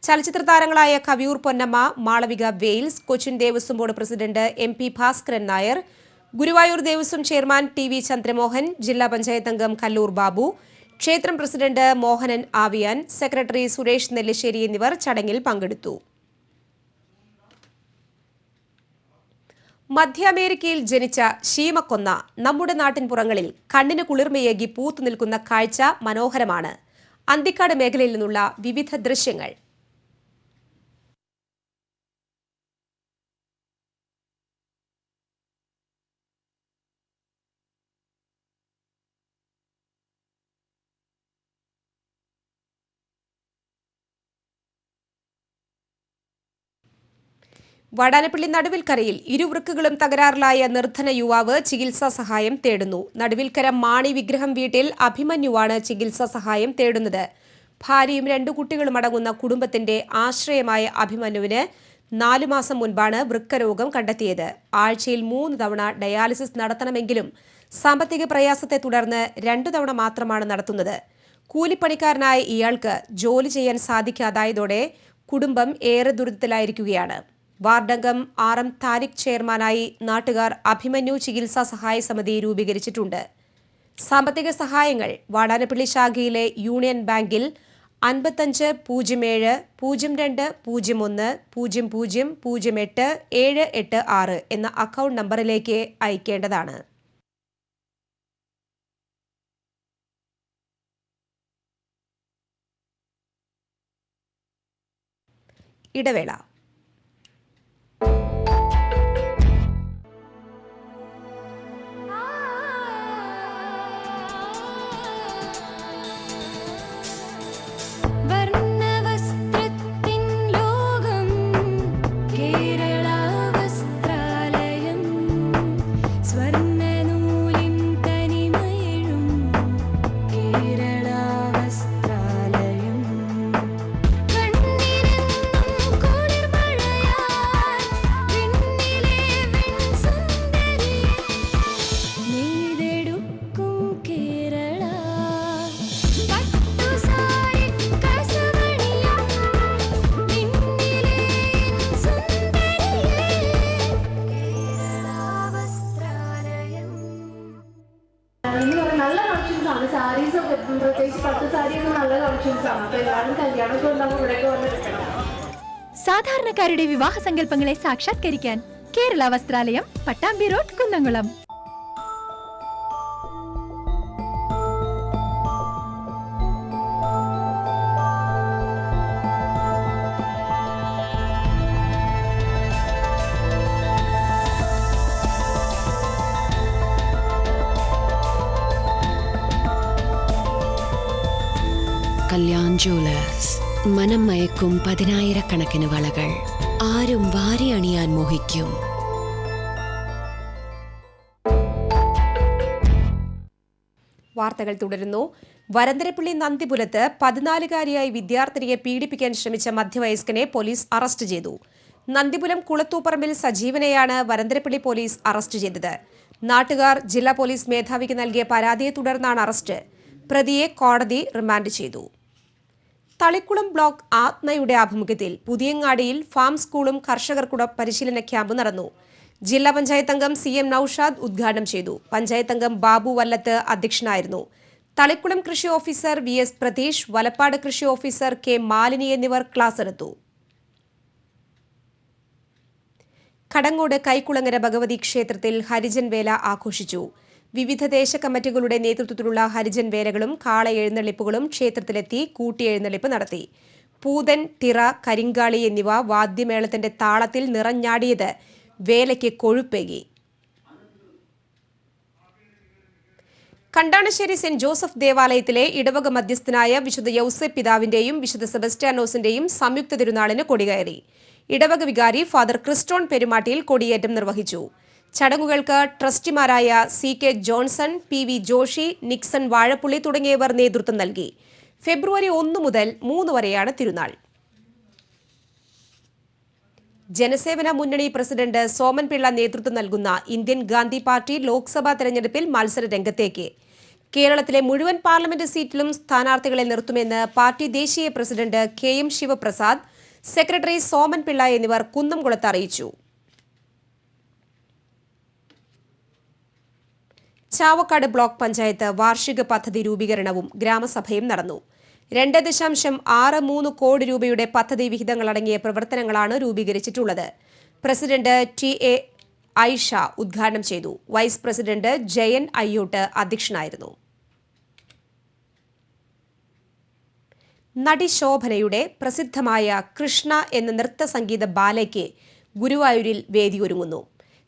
ചലച്ചിത്ര താരങ്ങളായ Kaviyoor Ponnamma, Malavika Wales, Cochin Devaswom board president MP. Bhaskaran Nair, Guruvayur Devaswom chairman TV. Chandramohan, ജില്ലാ പഞ്ചായത്ത് അംഗം കല്ലൂർ ബാബു, ക്ഷേത്രം പ്രസിഡന്റ് മോഹനൻ ആവിയാൻ, സെക്രട്ടറി സുരേഷ് നെല്ലിശ്ശേരി എന്നിവർ ചടങ്ങിൽ പങ്കെടുത്തു. മധ്യ അമേരിക്കയിൽ ജനിച്ച ശീമക്കൊന്ന നമ്മുടെ നാട്ടിൻപുറങ്ങളിൽ കണ്ണിന് കുളിർമയേകി പൂത്തുനിൽക്കുന്ന കാഴ്ച മനോഹരമാണ്. അന്തിക്കാട് മേഖലയിൽ നിന്നുള്ള വിവിധ ദൃശ്യങ്ങൾ. വാടാനപ്പള്ളി നടുവിൽക്കരയിൽ ഇരുവൃക്കുകളും തകരാറിലായ നിർധന യുവാവ് ചികിത്സാ സഹായം തേടുന്നു. നടുവിൽക്കര മാണി വിഗ്രഹം വീട്ടിൽ അഭിമന്യുവാണ് ചികിത്സാ സഹായം തേടുന്നത്. ഭാര്യയും 2 കുട്ടികളും അടങ്ങുന്ന കുടുംബത്തിന്റെ ആശ്രയമായ അഭിമന്യുവിന് 4 മാസം മുൻപാണ് വൃക്കരോഗം കണ്ടെത്തിയത്. ആഴ്ചയിൽ 3 തവണ ഡയാലിസിസ് നടത്തണമെങ്കിലും സാമ്പത്തിക പ്രയാസത്തെ തുടർന്ന് 2 തവണ മാത്രമാണ് നടത്തുന്നത്. കൂലിപ്പണിക്കാരനായ ഇയാൾക്ക് ജോലി ചെയ്യാൻ സാധിക്കാതായതോടെ കുടുംബം ഏറെ ദുരിതത്തിലായിരിക്കുകയാണ്. വാർഡംഗം ആർ.എം. താരിഖ് ചെയർമാനായി നാട്ടുകാർ അഭിമന്യു ചികിത്സാ സഹായ സമിതി രൂപീകരിച്ചിട്ടുണ്ട്. സാമ്പത്തിക സഹായങ്ങൾ വാടാനപ്പള്ളി ശാഖയിലെ യൂണിയൻ ബാങ്കിൽ 5507 02 01 00 08 786 എന്ന അക്കൗണ്ട് നമ്പറിലേക്ക് അയക്കേണ്ടതാണ്. ഇടവേള. സാധാരണക്കാരുടെ വിവാഹ സങ്കല്പങ്ങളെ സാക്ഷാത്കരിക്കാൻ കേരള വസ്ത്രാലയം, പട്ടാമ്പി റോഡ്, കുന്നംകുളം. കല്യാൺ ജുവലേഴ്സ്. മനം മയക്കും 10,000-കണക്കിന് വളകൾ, ആരും വാരി അണിയാൻ മോഹിക്കും. വാർത്തകൾ തുടരുന്നു. വരന്തരപ്പള്ളി നന്ദിപുരത്ത് 14-കാരിയായി വിദ്യാർത്ഥിനിയെ പീഡിപ്പിക്കാൻ ശ്രമിച്ച മധ്യവയസ്കനെ പോലീസ് അറസ്റ്റ് ചെയ്തു. നന്ദിപുരം കുളത്തൂപ്പറമ്പിൽ സജീവനെയാണ് വരന്തരപ്പള്ളി പോലീസ് അറസ്റ്റ് ചെയ്തത്. നാട്ടുകാർ ജില്ലാ പോലീസ് മേധാവിക്ക് നൽകിയ പരാതിയെ തുടർന്നാണ് അറസ്റ്റ്. പ്രതിയെ കോടതി റിമാൻഡ് ചെയ്തു. തളിക്കുളം ബ്ലോക്ക് ആത്മയുടെ ആഭിമുഖ്യത്തിൽ പുതിയങ്ങാടിയിൽ ഫാം സ്കൂളും കർഷകർക്കുള്ള പരിശീലന ക്യാമ്പ് നടന്നു. ജില്ലാ പഞ്ചായത്ത് അംഗം CM നൌഷാദ് ഉദ്ഘാടനം ചെയ്തു. പഞ്ചായത്ത് അംഗം ബാബു വല്ലത്ത് അധ്യക്ഷനായിരുന്നു. തളിക്കുളം കൃഷി ഓഫീസർ VS പ്രതീഷ്, വലപ്പാട് കൃഷി ഓഫീസർ K മാലിനി എന്നിവർ ക്ലാസ് എടുത്തു. കടങ്ങോട് കൈക്കുളങ്ങര ഭഗവതി ക്ഷേത്രത്തിൽ ഹരിജൻ വേല ആഘോഷിച്ചു. വിവിധ ദേശ കമ്മിറ്റികളുടെ നേതൃത്വത്തിലുള്ള ഹരിജൻ വേലകളും കാള എഴുന്നള്ളിപ്പുകളും ക്ഷേത്രത്തിലെത്തി കൂട്ടിയെഴുന്നള്ളിപ്പ് നടത്തി. പൂതൻ, തിറ, കരിങ്കാളി എന്നിവ വാദ്യമേളത്തിന്റെ താളത്തിൽ നിറഞ്ഞാടിയത് വേലയ്ക്ക് കൊഴുപ്പേകി. കണ്ടാണശ്ശേരി സെന്റ് ജോസഫ് ദേവാലയത്തിലെ ഇടവക മധ്യസ്ഥനായ വിശുദ്ധ യൗസേപ്പ് പിതാവിന്റെയും വിശുദ്ധ സെബസ്റ്റ്യാനോസിന്റെയും സംയുക്ത തിരുനാളിന് കൊടികയറി. ഇടവക വികാരി ഫാദർ ക്രിസ്റ്റോൺ പെരുമാട്ടിയിൽ കൊടിയേറ്റം നിർവഹിച്ചു. ചടങ്ങുകൾക്ക് ട്രസ്റ്റിമാരായ CK ജോൺസൺ, PV ജോഷി, നിക്സൺ വാഴപ്പുള്ളി തുടങ്ങിയവർ നേതൃത്വം നൽകി. ഫെബ്രുവരി 1 മുതൽ 3 വരെയാണ് തിരുനാൾ. ജനസേവന മുന്നണി പ്രസിഡന്റ് സോമൻ പിള്ള നേതൃത്വം നൽകുന്ന ഇന്ത്യൻ ഗാന്ധി പാർട്ടി ലോക്സഭാ തെരഞ്ഞെടുപ്പിൽ മത്സര രംഗത്തേക്ക്. കേരളത്തിലെ മുഴുവൻ പാർലമെന്റ് സീറ്റിലും സ്ഥാനാർത്ഥികളെ നിർത്തുമെന്ന് പാർട്ടി ദേശീയ president KM Sivaprasad, secretary Soman Pillai എന്നിവർ കുന്നംകുളത്ത് അറിയിച്ചു. ചാവക്കാട് ബ്ലോക്ക് പഞ്ചായത്ത് വാർഷിക പദ്ധതി രൂപീകരണവും ഗ്രാമസഭയും നടന്നു. 2.63 കോടി രൂപയുടെ പദ്ധതി വിഹിതങ്ങളടങ്ങിയ പ്രവർത്തനങ്ങളാണ് രൂപീകരിച്ചിട്ടുള്ളത്. പ്രസിഡന്റ് TA ഐഷ ഉദ്ഘാടനം ചെയ്തു. വൈസ് പ്രസിഡന്റ് ജയൻ അയ്യോട്ട് അധ്യക്ഷനായിരുന്നു. നടി ശോഭനയുടെ പ്രസിദ്ധമായ കൃഷ്ണ എന്ന നൃത്ത സംഗീത ബാലയ്ക്ക് ഗുരുവായൂരിൽ വേദിയൊരുങ്ങുന്നു.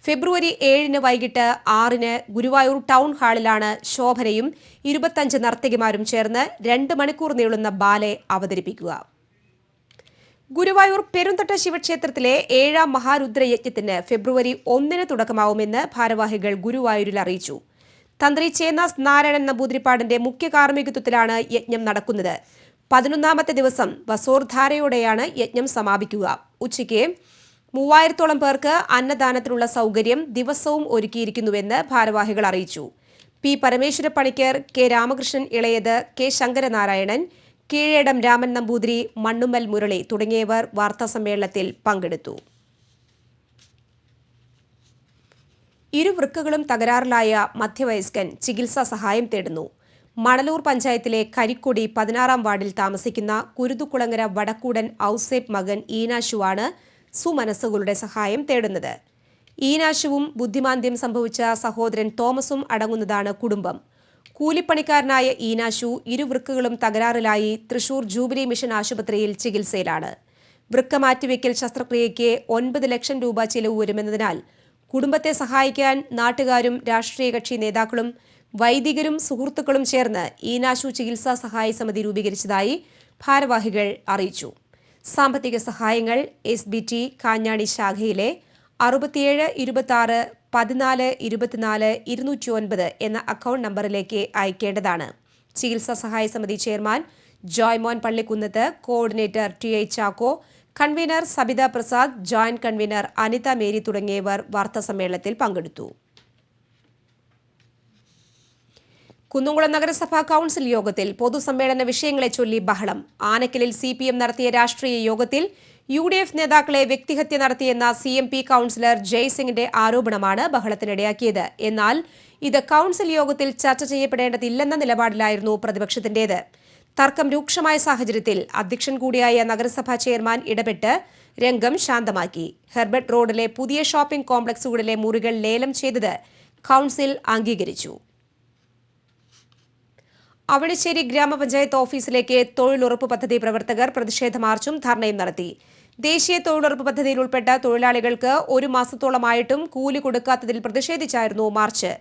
ഫെബ്രുവരി 7 വൈകിട്ട് 6 ഗുരുവായൂർ ടൗൺ ഹാളിലാണ് ശോഭനയും 25 നർത്തകിമാരും ചേർന്ന് 2 മണിക്കൂർ നീളുന്ന ബാലെ അവതരിപ്പിക്കുക. ഗുരുവായൂർ പെരുന്തട്ട ശിവക്ഷേത്രത്തിലെ 7ാം മഹാരുദ്രയജ്ഞത്തിന് ഫെബ്രുവരി 1 തുടക്കമാവുമെന്ന് ഭാരവാഹികൾ ഗുരുവായൂരിൽ അറിയിച്ചു. തന്ത്രി ചേന്നാസ് നാരായണൻ നമ്പൂതിരിപ്പാടിന്റെ മുഖ്യ കാർമ്മികത്വത്തിലാണ് യജ്ഞം നടക്കുന്നത്. 11ാമത്തെ ദിവസം വസോർധാരയോടെയാണ് യജ്ഞം സമാപിക്കുക. ഉച്ചയ്ക്ക് 3000-ഓളം പേർക്ക് അന്നദാനത്തിനുള്ള സൗകര്യം ദിവസവും ഒരുക്കിയിരിക്കുന്നുവെന്ന് ഭാരവാഹികൾ അറിയിച്ചു. P പരമേശ്വര പണിക്കർ, K രാമകൃഷ്ണൻ ഇളയത്, K ശങ്കരനാരായണൻ, കീഴേടം രാമൻ നമ്പൂതിരി, മണ്ണുമ്മൽ മുരളി തുടങ്ങിയവർ വാർത്താസമ്മേളനത്തിൽ പങ്കെടുത്തു. ഇരുവൃക്കകളും തകരാറിലായ മധ്യവയസ്കൻ ചികിത്സാ സഹായം തേടുന്നു. മണലൂർ പഞ്ചായത്തിലെ കരിക്കൊടി 16ാം വാർഡിൽ താമസിക്കുന്ന കുരുതുകുളങ്ങര വടക്കൂടൻ ഔസേപ്പ് മകൻ ഈനാശുവാണ് സുമനസ്സുകളുടെ സഹായം തേടുന്നത്. ഈനാശുവും ബുദ്ധിമാന്ദ്യം സംഭവിച്ച സഹോദരൻ തോമസും അടങ്ങുന്നതാണ് കുടുംബം. കൂലിപ്പണിക്കാരനായ ഈനാശു ഇരുവൃക്കകളും തകരാറിലായി തൃശൂർ ജൂബിലി മിഷൻ ആശുപത്രിയിൽ ചികിത്സയിലാണ്. വൃക്ക മാറ്റിവെക്കൽ ശസ്ത്രക്രിയയ്ക്ക് 9 ലക്ഷം രൂപ ചിലവ് വരുമെന്നതിനാൽ കുടുംബത്തെ സഹായിക്കാൻ നാട്ടുകാരും രാഷ്ട്രീയ കക്ഷി നേതാക്കളും വൈദികരും സുഹൃത്തുക്കളും ചേർന്ന് ഈനാശു ചികിത്സാ സഹായ സമിതി രൂപീകരിച്ചതായി ഭാരവാഹികൾ അറിയിച്ചു. സാമ്പത്തിക സഹായങ്ങൾ SBT കാഞ്ഞാണി ശാഖയിലെ 67 26 14 24 209 എന്ന അക്കൗണ്ട് നമ്പറിലേക്ക് അയക്കേണ്ടതാണ്. ചികിത്സാ സഹായ സമിതി chairman Joymon Pallikkunnath, coordinator TI Chacko, convener Sabitha Prasad, joint convener Anitha Mary തുടങ്ങിയവർ വാർത്താസമ്മേളനത്തിൽ പങ്കെടുത്തു. കുന്നംകുളം നഗരസഭാ കൌൺസിൽ യോഗത്തിൽ പൊതുസമ്മേളന വിഷയങ്ങളെ ചൊല്ലി ബഹളം. ആനക്കലിൽ CPM നടത്തിയ രാഷ്ട്രീയ യോഗത്തിൽ UDF നേതാക്കളെ വ്യക്തിഹത്യ നടത്തിയെന്ന CMP കൌൺസിലർ ജയ്സിംഗിന്റെ ആരോപണമാണ് ബഹളത്തിനിടയാക്കിയത്. എന്നാൽ ഇത് കൌൺസിൽ യോഗത്തിൽ ചർച്ച ചെയ്യപ്പെടേണ്ടതില്ലെന്ന നിലപാടിലായിരുന്നു പ്രതിപക്ഷത്തിന്റേത്. തർക്കം രൂക്ഷമായ സാഹചര്യത്തിൽ അധ്യക്ഷൻ കൂടിയായ നഗരസഭാ ചെയർമാൻ ഇടപെട്ട് രംഗം ശാന്തമാക്കി. ഹെർബർട്ട് റോഡിലെ പുതിയ ഷോപ്പിംഗ് കോംപ്ലക്സുകളിലെ മുറികൾ ലേലം ചെയ്തത് കൌൺസിൽ അംഗീകരിച്ചു. അവണിശ്ശേരി ഗ്രാമപഞ്ചായത്ത് ഓഫീസിലേക്ക് തൊഴിലുറപ്പ് പദ്ധതി പ്രവർത്തകർ പ്രതിഷേധ മാർച്ചും ധർണയും നടത്തി. ദേശീയ തൊഴിലുറപ്പ് പദ്ധതിയിൽ ഉൾപ്പെട്ട തൊഴിലാളികൾക്ക് 1 മാസത്തോളമായിട്ടും കൂലി കൊടുക്കാത്തതിൽ പ്രതിഷേധിച്ചായിരുന്നു മാർച്ച്.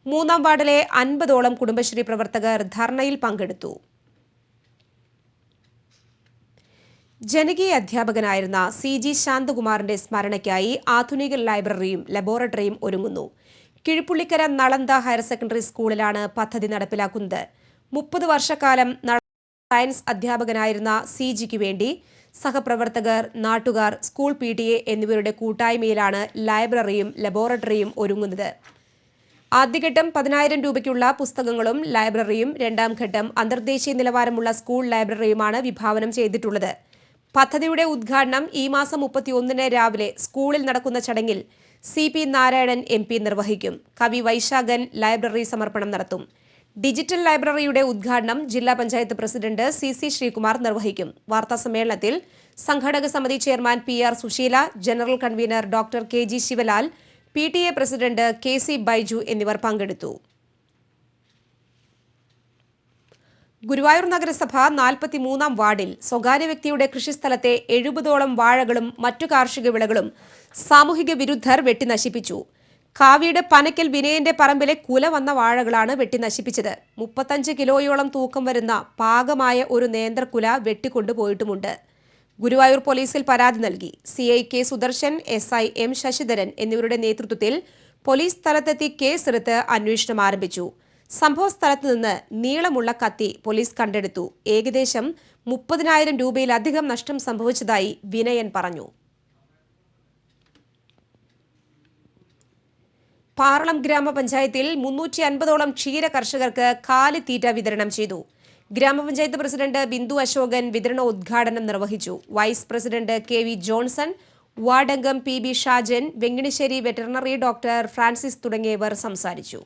3ാം വാർഡിലെ 50ഓളം കുടുംബശ്രീ പ്രവർത്തകർ ധർണയിൽ പങ്കെടുത്തു. ജനകീയ അധ്യാപകനായിരുന്ന CG ശാന്തകുമാറിന്റെ സ്മരണയ്ക്കായി ആധുനിക ലൈബ്രറിയും ലബോറട്ടറിയും ഒരുങ്ങുന്നു. കിഴിപ്പുള്ളിക്കര നളന്ദ ഹയർ സെക്കൻഡറി സ്കൂളിലാണ് പദ്ധതി നടപ്പിലാക്കുന്നത്. 30 വർഷക്കാലം സയൻസ് അധ്യാപകനായിരുന്ന CGക്ക് വേണ്ടി സഹപ്രവർത്തകർ, നാട്ടുകാർ, സ്കൂൾ PTA എന്നിവരുടെ കൂട്ടായ്മയിലാണ് ലൈബ്രറിയും ലബോറട്ടറിയും ഒരുങ്ങുന്നത്. ആദ്യഘട്ടം 10,000 രൂപയ്ക്കുള്ള പുസ്തകങ്ങളും ലൈബ്രറിയും, രണ്ടാം ഘട്ടം അന്തർദേശീയ നിലവാരമുള്ള സ്കൂൾ ലൈബ്രറിയുമാണ് വിഭാവനം ചെയ്തിട്ടുള്ളത്. പദ്ധതിയുടെ ഉദ്ഘാടനം ഈ മാസം 31 രാവിലെ സ്കൂളിൽ നടക്കുന്ന ചടങ്ങിൽ CP നാരായണൻ MP നിർവഹിക്കും. കവി വൈശാഖൻ ലൈബ്രറി സമർപ്പണം നടത്തും. ഡിജിറ്റൽ ലൈബ്രറിയുടെ ഉദ്ഘാടനം ജില്ലാ പഞ്ചായത്ത് പ്രസിഡന്റ് CC ശ്രീകുമാർ നിർവഹിക്കും. വാർത്താസമ്മേളനത്തിൽ സംഘാടക സമിതി chairman PR Susheela, general convener doctor KG Sivalal, PTA president KC Baiju എന്നിവർ പങ്കെടുത്തു. ഗുരുവായൂർ നഗരസഭ 43-ാം വാർഡിൽ സ്വകാര്യ വ്യക്തിയുടെ കൃഷിസ്ഥലത്തെ 70ഓളം വാഴകളും മറ്റു കാർഷിക വിളകളും സാമൂഹിക വിരുദ്ധർ വെട്ടിനശിപ്പിച്ചു. കാവിയുടെ പനക്കൽ വിനയന്റെ പറമ്പിലെ കുല വന്ന വാഴകളാണ് വെട്ടിനശിപ്പിച്ചത്. 35 കിലോയോളം തൂക്കം വരുന്ന പാകമായ ഒരു നേന്ത്രക്കുല വെട്ടിക്കൊണ്ടുപോയിട്ടുമുണ്ട്. ഗുരുവായൂർ പോലീസിൽ പരാതി നൽകി. CI K Sudarshan, SI M Sasidharan എന്നിവരുടെ നേതൃത്വത്തിൽ പോലീസ് സ്ഥലത്തെത്തി കേസെടുത്ത് അന്വേഷണം ആരംഭിച്ചു. സംഭവ സ്ഥലത്ത് നിന്ന് നീളമുള്ള കത്തി പോലീസ് കണ്ടെടുത്തു. ഏകദേശം 30,000 രൂപയിലധികം നഷ്ടം സംഭവിച്ചതായി വിനയൻ പറഞ്ഞു. പാറളം ഗ്രാമപഞ്ചായത്തിൽ 350ഓളം ക്ഷീര കർഷകർക്ക് കാലിത്തീറ്റ വിതരണം ചെയ്തു. ഗ്രാമപഞ്ചായത്ത് പ്രസിഡന്റ് ബിന്ദു അശോകൻ വിതരണോദ്ഘാടനം നിർവഹിച്ചു. വൈസ് പ്രസിഡന്റ് KV ജോൺസൺ, വാർഡംഗം PB Shajan, Venginissery veterinary doctor Francis തുടങ്ങിയവർ സംസാരിച്ചു.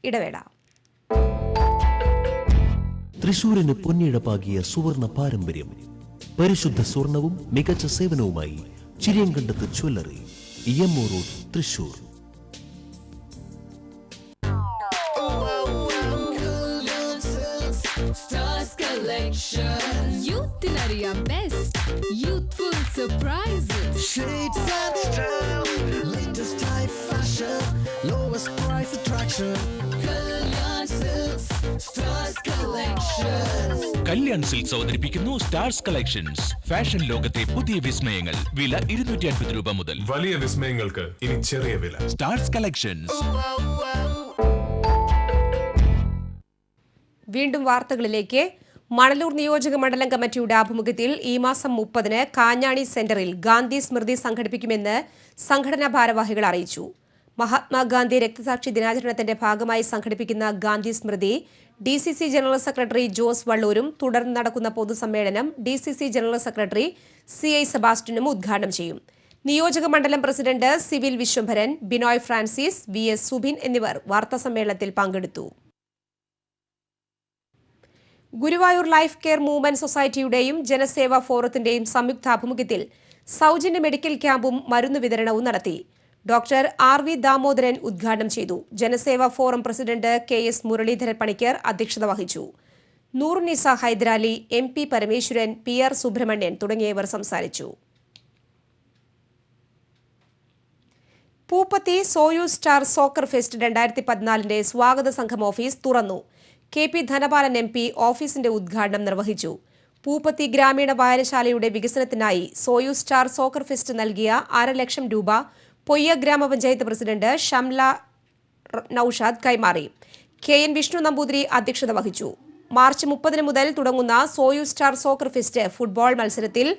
ഇടവേള. തൃശൂരിന് പൊന്നിഴപ്പാകിയ സുവർണ പാരമ്പര്യം, പരിശുദ്ധ സ്വർണവും മികച്ച സേവനവുമായി Chiriyankandath jewellery, EMO road, Thrissur. Stars Collection. Youth-nariya best. Youthful surprises. Shades and style, latest high fashion, lowest price attraction. Kalyan Silks. Stars Collection. Kalyan silks അവതരിപ്പിക്കുന്നു സ്റ്റാർസ് കളക്ഷൻസ്. ഫാഷൻ ലോകത്തെ പുതിയ വിസ്മയങ്ങൾ. വില 250 രൂപ മുതൽ. വലിയ വിസ്മയങ്ങൾക്ക് ഇനി ചെറിയ വില. Stars collections. വീണ്ടും വാർത്തകളിലേക്ക്. മണലൂർ നിയോജക മണ്ഡലം കമ്മിറ്റിയുടെ ആഭിമുഖ്യത്തിൽ ഈ മാസം 30-ന് കാഞ്ഞാണി സെന്ററിൽ ഗാന്ധി സ്മൃതി സംഘടിപ്പിക്കുമെന്ന് സംഘടനാ ഭാരവാഹികൾ അറിയിച്ചു. മഹാത്മാഗാന്ധി രക്തസാക്ഷി ദിനാചരണത്തിന്റെ ഭാഗമായി സംഘടിപ്പിക്കുന്ന Gandhi Smriti DCC general secretary Jose വള്ളൂരും തുടർന്ന് നടക്കുന്ന പൊതുസമ്മേളനം DCC ജനറൽ സെക്രട്ടറി CI സെബാസ്റ്റ്യനും ഉദ്ഘാടനം ചെയ്യും. നിയോജക മണ്ഡലം president civil Vishwambharan, Binoy Francis, VS Subin എന്നിവർ വാർത്താസമ്മേളനത്തിൽ പങ്കെടുത്തു. ഗുരുവായൂർ ലൈഫ് കെയർ മൂവ്മെന്റ് സൊസൈറ്റിയുടെയും ജനസേവാ ഫോറത്തിന്റെയും സംയുക്താഭിമുഖ്യത്തിൽ സൗജന്യ മെഡിക്കൽ ക്യാമ്പും മരുന്ന് വിതരണവും നടത്തി. ഡോക്ടർ RV ദാമോദരൻ ഉദ്ഘാടനം ചെയ്തു. Janaseva forum president KS Muraleedharan Panicker അധ്യക്ഷത വഹിച്ചു. നൂറുനിസ ഹൈദരാലി, MP പരമേശ്വരൻ, PR സുബ്രഹ്മണ്യൻ തുടങ്ങിയവർ സംസാരിച്ചു. Poopathy Soyuz star soccer fest 2014ന്റെ സ്വാഗത സംഘം ഓഫീസ് തുറന്നു. KP ധനപാലൻ MP ഓഫീസിന്റെ ഉദ്ഘാടനം നിർവഹിച്ചു. പൂപ്പത്തി ഗ്രാമീണ വായനശാലയുടെ വികസനത്തിനായി സോയൂസ് സ്റ്റാർ സോക്കർ ഫെസ്റ്റ് നൽകിയ 1.5 ലക്ഷം രൂപ പൊയ്യ ഗ്രാമപഞ്ചായത്ത് പ്രസിഡന്റ് ഷംല നൌഷാദ് കൈമാറി. KN വിഷ്ണു നമ്പൂതിരി അധ്യക്ഷത വഹിച്ചു. മാർച്ച് 30 മുതൽ തുടങ്ങുന്ന Soyuz star soccer fest football മത്സരത്തിൽ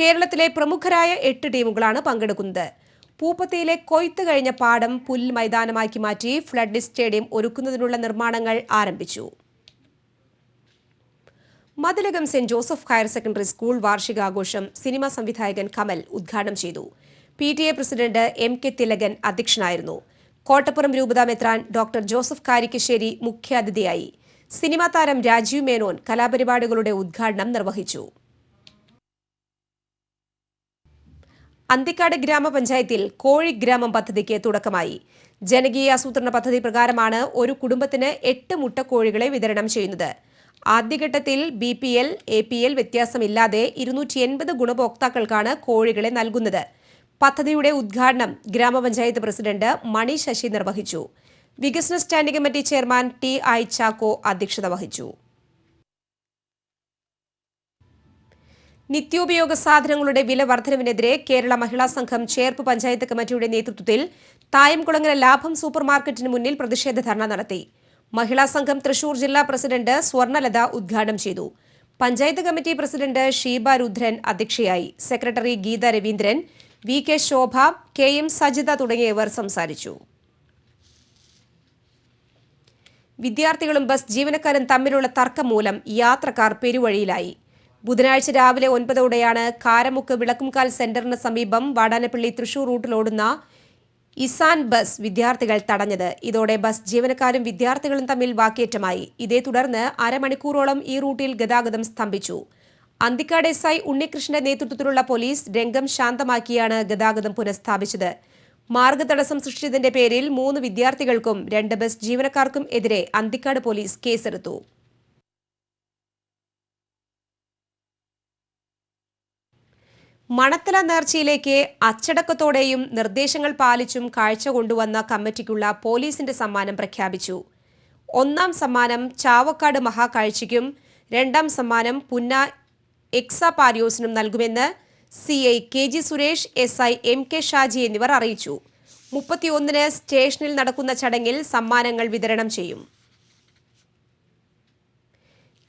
കേരളത്തിലെ പ്രമുഖരായ 8 ടീമുകളാണ് പങ്കെടുക്കുന്നത്. പൂപ്പത്തിയിലെ കൊയ്ത്ത് കഴിഞ്ഞ പാടം പുല്ല് മൈതാനമാക്കി മാറ്റി ഫ്ലഡ് സ്റ്റേഡിയം ഒരുക്കുന്നതിനുള്ള നിർമ്മാണങ്ങൾ ആരംഭിച്ചു. Mathilakam Saint Joseph higher secondary school വാർഷികാഘോഷം സിനിമാ സംവിധായകൻ കമൽ ഉദ്ഘാടനം ചെയ്തു. PTA പ്രസിഡന്റ് MK തിലകൻ അധ്യക്ഷനായിരുന്നു. കോട്ടപ്പുറം രൂപത മെത്രാൻ ഡോക്ടർ ജോസഫ് കാരിക്കശ്ശേരി മുഖ്യാതിഥിയായി. സിനിമാ താരം രാജീവ് മേനോൻ കലാപരിപാടികളുടെ ഉദ്ഘാടനം നിർവഹിച്ചു. അന്തിക്കാട് ഗ്രാമപഞ്ചായത്തിൽ കോഴിഗ്രാമം പദ്ധതിക്ക് തുടക്കമായി. ജനകീയ ആസൂത്രണ പദ്ധതി പ്രകാരമാണ് ഒരു കുടുംബത്തിന് 8 മുട്ടക്കോഴികളെ വിതരണം ചെയ്യുന്നത്. ആദ്യഘട്ടത്തിൽ BPL, APL വ്യത്യാസമില്ലാതെ 280 ഗുണഭോക്താക്കൾക്കാണ് കോഴികളെ നൽകുന്നത്. പദ്ധതിയുടെ ഉദ്ഘാടനം ഗ്രാമപഞ്ചായത്ത് പ്രസിഡന്റ് മണി ശശി നിർവഹിച്ചു. വികസന standing committee chairman TI Chacko അധ്യക്ഷത വഹിച്ചു. നിത്യോപയോഗ സാധനങ്ങളുടെ വില വർധനവിനെതിരെ കേരള മഹിളാ സംഘം ചേർപ്പ് പഞ്ചായത്ത് കമ്മിറ്റിയുടെ നേതൃത്വത്തിൽ തായംകുളങ്ങര ലാഭം സൂപ്പർമാർക്കറ്റിന് മുന്നിൽ പ്രതിഷേധ ധർണ നടത്തി. മഹിളാ സംഘം തൃശൂർ ജില്ലാ പ്രസിഡന്റ് സ്വർണലത ഉദ്ഘാടനം ചെയ്തു. പഞ്ചായത്ത് കമ്മിറ്റി പ്രസിഡന്റ് ഷീബ രുദ്രൻ അധ്യക്ഷയായി. Secretary Geetha Raveendran, VK Shobha, KM Sajitha തുടങ്ങിയവർ സംസാരിച്ചു. വിദ്യാർത്ഥികളും ബസ് ജീവനക്കാരും തമ്മിലുള്ള തർക്കം മൂലം യാത്രക്കാർ പെരുവഴിയിലായി. ബുധനാഴ്ച രാവിലെ 9ഓടെയാണ് കാരമുക്ക് വിളക്കുംകാൽ സെന്ററിന് സമീപം വാടാനപ്പള്ളി തൃശൂർ റൂട്ടിലോടുന്ന ഇസാൻ ബസ് വിദ്യാർത്ഥികൾ തടഞ്ഞത്. ഇതോടെ ബസ് ജീവനക്കാരും വിദ്യാർത്ഥികളും തമ്മിൽ വാക്കേറ്റമായി. ഇതേ തുടർന്ന് അരമണിക്കൂറോളം ഈ റൂട്ടിൽ ഗതാഗതം സ്തംഭിച്ചു. അന്തിക്കാട് SI ഉണ്ണികൃഷ്ണന്റെ നേതൃത്വത്തിലുള്ള പോലീസ് രംഗം ശാന്തമാക്കിയാണ് ഗതാഗതം പുനഃസ്ഥാപിച്ചത്. മാർഗതടസ്സം സൃഷ്ടിച്ചതിന്റെ പേരിൽ 3 വിദ്യാർത്ഥികൾക്കും 2 ബസ് ജീവനക്കാർക്കും എതിരെ അന്തിക്കാട് പോലീസ് കേസെടുത്തു. മണത്തല നേർച്ചയിലേക്ക് അച്ചടക്കത്തോടെയും നിർദ്ദേശങ്ങൾ പാലിച്ചും കാഴ്ച കൊണ്ടുവന്ന കമ്മിറ്റിക്കുള്ള പോലീസിന്റെ സമ്മാനം പ്രഖ്യാപിച്ചു. 1ാം സമ്മാനം ചാവക്കാട് മഹാകാഴ്ചയ്ക്കും 2ാം സമ്മാനം പുന്ന എക്സാപാരിയോസിനും നൽകുമെന്ന് CI KG Suresh, SI MK Shaji എന്നിവർ അറിയിച്ചു. 31-ന് സ്റ്റേഷനിൽ നടക്കുന്ന ചടങ്ങിൽ സമ്മാനങ്ങൾ വിതരണം ചെയ്യും.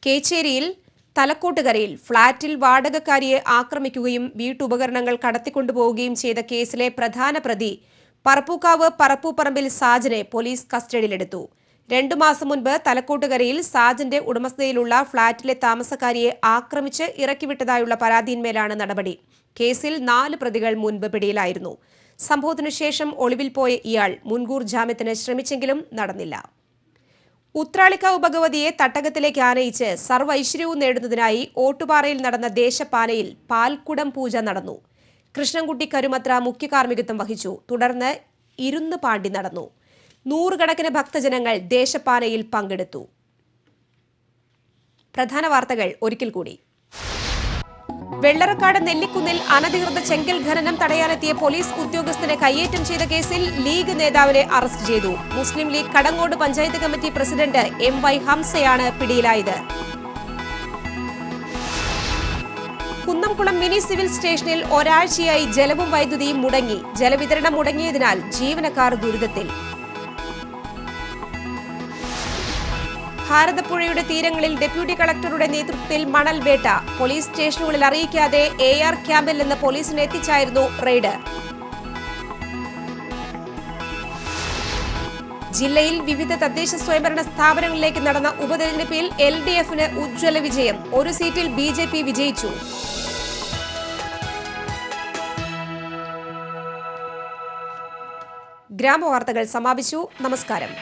കേച്ചേരിയിൽ തലക്കോട്ടുകരയിൽ ഫ്ളാറ്റിൽ വാടകക്കാരിയെ ആക്രമിക്കുകയും വീട്ടുപകരണങ്ങൾ കടത്തിക്കൊണ്ടുപോവുകയും ചെയ്ത കേസിലെ പ്രധാന പ്രതി പറപ്പൂക്കാവ് പറപ്പൂപ്പറമ്പിൽ സാജനെ പോലീസ് കസ്റ്റഡിയിലെടുത്തു. 2 മാസം മുൻപ് തലക്കോട്ടുകരയിൽ സാജന്റെ ഉടമസ്ഥതയിലുള്ള ഫ്ളാറ്റിലെ താമസക്കാരിയെ ആക്രമിച്ച് ഇറക്കിവിട്ടതായുള്ള പരാതിയിന്മേലാണ് നടപടി. കേസിൽ 4 പ്രതികൾ മുൻപ് പിടിയിലായിരുന്നു. സംഭവത്തിനു ശേഷം ഒളിവിൽ പോയ ഇയാൾ മുൻകൂർ ജാമ്യത്തിന് ശ്രമിച്ചെങ്കിലും നടന്നില്ല. ഉത്രാളിക്കാവ് ഭഗവതിയെ തട്ടകത്തിലേക്ക് ആനയിച്ച് സർവ്വൈശ്വര്യവും നേടുന്നതിനായി ഓട്ടുപാറയിൽ നടന്ന ദേശപ്പാനയിൽ പാൽക്കുടം പൂജ നടന്നു. കൃഷ്ണൻകുട്ടി കരുമത്ര മുഖ്യ കാർമ്മികത്വം വഹിച്ചു. തുടർന്ന് ഇരുന്ന് പാണ്ടി നടന്നു. 100 കണക്കിന് ഭക്തജനങ്ങൾ ദേശപ്പാനയിൽ പങ്കെടുത്തു. പ്രധാന വാർത്തകൾ ഒരിക്കൽ കൂടി. വെള്ളറക്കാട് നെല്ലിക്കുന്നിൽ അനധികൃത ചെങ്കൽ ഖനനം തടയാനെത്തിയ പോലീസ് ഉദ്യോഗസ്ഥനെ കയ്യേറ്റം ചെയ്ത കേസിൽ ലീഗ് നേതാവിനെ അറസ്റ്റ് ചെയ്തു. Muslim League Kadangode panchayat committee president MY ഹംസയാണ് പിടിയിലായത്. കുന്നംകുളം മിനി സിവിൽ സ്റ്റേഷനിൽ ഒരാഴ്ചയായി ജലവും വൈദ്യുതിയും മുടങ്ങി. ജലവിതരണം മുടങ്ങിയതിനാൽ ജീവനക്കാർ ദുരിതത്തിൽ. ഭാരതപ്പുഴയുടെ തീരങ്ങളിൽ ഡെപ്യൂട്ടി കളക്ടറുടെ നേതൃത്വത്തിൽ മണൽ വേട്ട. പോലീസ് സ്റ്റേഷനുകളിൽ അറിയിക്കാതെ AR ക്യാമ്പിൽ നിന്ന് പോലീസിനെ എത്തിച്ചായിരുന്നു റെയ്ഡ്. ജില്ലയിൽ വിവിധ തദ്ദേശ സ്വയംഭരണ സ്ഥാപനങ്ങളിലേക്ക് നടന്ന ഉപതെരഞ്ഞെടുപ്പിൽ LDFന് ഉജ്ജ്വല വിജയം. 1 സീറ്റിൽ BJP വിജയിച്ചു. ഗ്രാമവാർത്തകൾ സമാപിച്ചു. നമസ്കാരം.